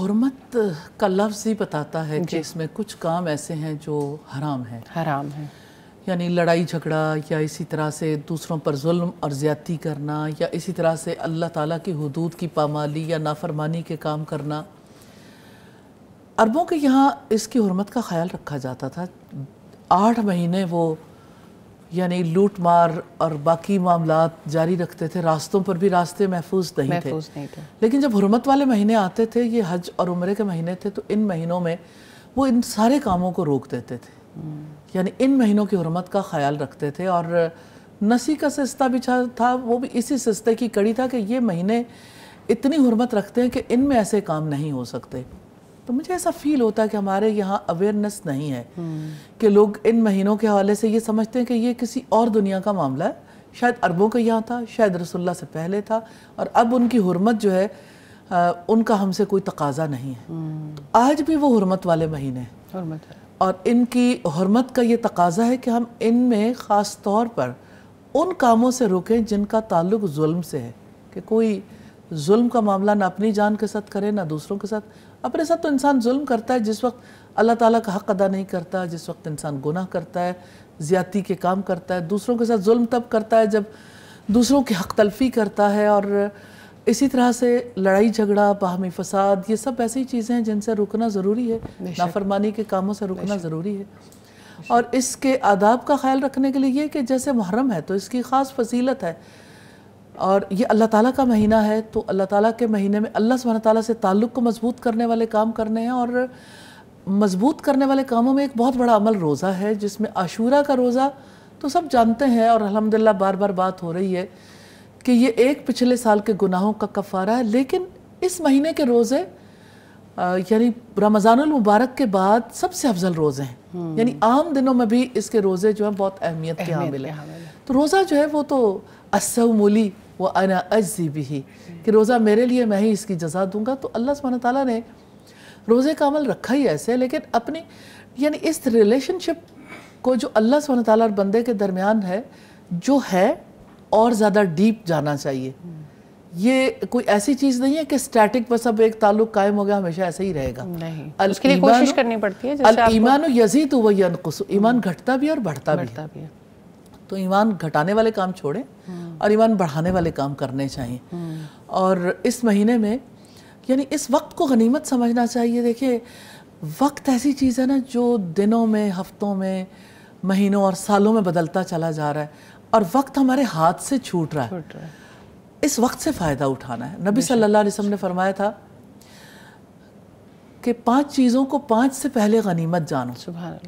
حرمت کا لفظ ہی بتاتا ہے کہ اس میں کچھ کام ایسے ہیں جو حرام ہیں یعنی لڑائی جھگڑا یا اسی طرح سے دوسروں پر ظلم اور زیادتی کرنا یا اسی طرح سے اللہ تعالیٰ کی حدود کی پامالی یا نافرمانی کے کام کرنا. عربوں کے یہاں اس کی حرمت کا خیال رکھا جاتا تھا. 8 مہینے وہ یعنی لوٹ مار اور باقی معاملات جاری رکھتے تھے. راستوں پر بھی راستے محفوظ نہیں تھے. لیکن جب حرمت والے مہینے آتے تھے، یہ حج اور عمرے کے مہینے تھے، تو ان مہینوں میں وہ ان سارے کاموں کو روک دیتے تھے. یعنی ان مہینوں کی حرمت کا خیال رکھتے تھے. اور نسی کا سلسلہ بھی تھا، وہ بھی اسی سلسلے کی کڑی تھا کہ یہ مہینے اتنی حرمت رکھتے ہیں کہ ان میں ایسے کام نہیں ہو سکتے. تو مجھے ایسا فیل ہوتا ہے کہ ہمارے یہاں اویئرنس نہیں ہے کہ لوگ ان مہینوں کے حوالے سے یہ سمجھتے ہیں کہ یہ کسی اور دنیا کا معاملہ ہے. شاید عربوں کے یہاں تھا، شاید رسول اللہ سے پہلے تھا، اور اب ان کی حرمت جو ہے ان کا ہم سے کوئی تقاضا نہیں ہے. تو آج بھی وہ حرمت والے مہینے ہیں اور ان کی حرمت کا یہ تقاضا ہے کہ ہم ان میں خاص طور پر ان کاموں سے روکیں جن کا تعلق ظلم سے ہے. کہ کوئی ظلم کا معاملہ نہ اپنی جان کے ساتھ کرے نہ دوسروں کے ساتھ. اپنے ساتھ تو انسان ظلم کرتا ہے جس وقت اللہ تعالیٰ کا حق ادا نہیں کرتا، جس وقت انسان گناہ کرتا ہے، زیادتی کے کام کرتا ہے. دوسروں کے ساتھ ظلم تب کرتا ہے جب دوسروں کی حق تلفی کرتا ہے. اور اسی طرح سے لڑائی جھگڑا، باہمی فساد، یہ سب ایسی چیزیں ہیں جن سے رکنا ضروری ہے. نافرمانی کے کاموں سے رکنا ضروری ہے. اور اس کے آداب کا خیال رکھنے کے لیے یہ کہ جیسے محرم ہے تو اس کی خاص فضیلت ہے، اور یہ اللہ تعالیٰ کا مہینہ ہے، تو اللہ تعالیٰ کے مہینے میں اللہ سبحانہ تعالیٰ سے تعلق کو مضبوط کرنے والے کام کرنے ہیں. اور مضبوط کرنے والے کاموں میں ایک بہت بڑا عمل روزہ ہے، جس میں عاشورہ کا روزہ تو سب جانتے ہیں اور الحمدللہ بار بار بات ہو رہی ہے کہ یہ ایک پچھلے سال کے گناہوں کا کفارہ ہے. لیکن اس مہینے کے روزے یعنی رمضان المبارک کے بعد سب سے افضل روزے ہیں. یعنی عام دنوں میں بھی اس کے روزے جو ہیں بہت اہمیت کے حامل ہیں. تو روزہ جو ہے وہ تو الصوم لی وَأَنَا أَجْزِي بِهِ، کہ روزہ میرے لیے میں ہی اس کی جزا دوں گا. تو اللہ سبحانہ تعالیٰ نے روزے کا عمل رکھا ہی ایسے، لیکن اپنی یعنی اس ریلیشن شپ کو جو اللہ سبحانہ تعالیٰ اور بندے کے درمیان ہے جو ہے اور زیادہ ڈیپ جانا چاہیے. یہ کوئی ایسی چیز نہیں ہے کہ سٹیٹک بس اب ایک تعلق قائم ہو گیا ہمیشہ ایسے ہی رہے گا. نہیں، اس کے لیے کوشش کرنی پڑتی ہے. الایمان یزید و ینقص، ایمان گھٹتا بھی اور بڑھتا بھی ہے. تو ایمان گھٹانے والے کام چھوڑیں اور ایمان بڑھانے والے کام کرنے چاہیے. اور اس مہینے میں یعنی اس وقت کو غنیمت سمجھنا چاہیے. دیکھیں وقت ایسی چیز ہے نا جو دنوں میں، ہفتوں میں، مہینوں اور سالوں میں بدلتا چلا جا رہا ہے، اور وقت ہمارے ہاتھ سے چھوٹ رہا ہے. اس وقت سے فائدہ اٹھانا ہے. نبی صلی اللہ علیہ وسلم نے فرمایا تھا کہ 5 چیزوں کو 5 سے پہلے غنیمت جانو.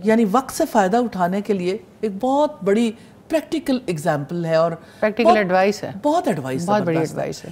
یعنی وقت سے فائدہ اٹھانے کے لیے ایک بہت بڑی پریکٹیکل ایگزامپل ہے اور پریکٹیکل ایڈوائس ہے. بہت ایڈوائس ہے. بہت بڑی ایڈوائس ہے.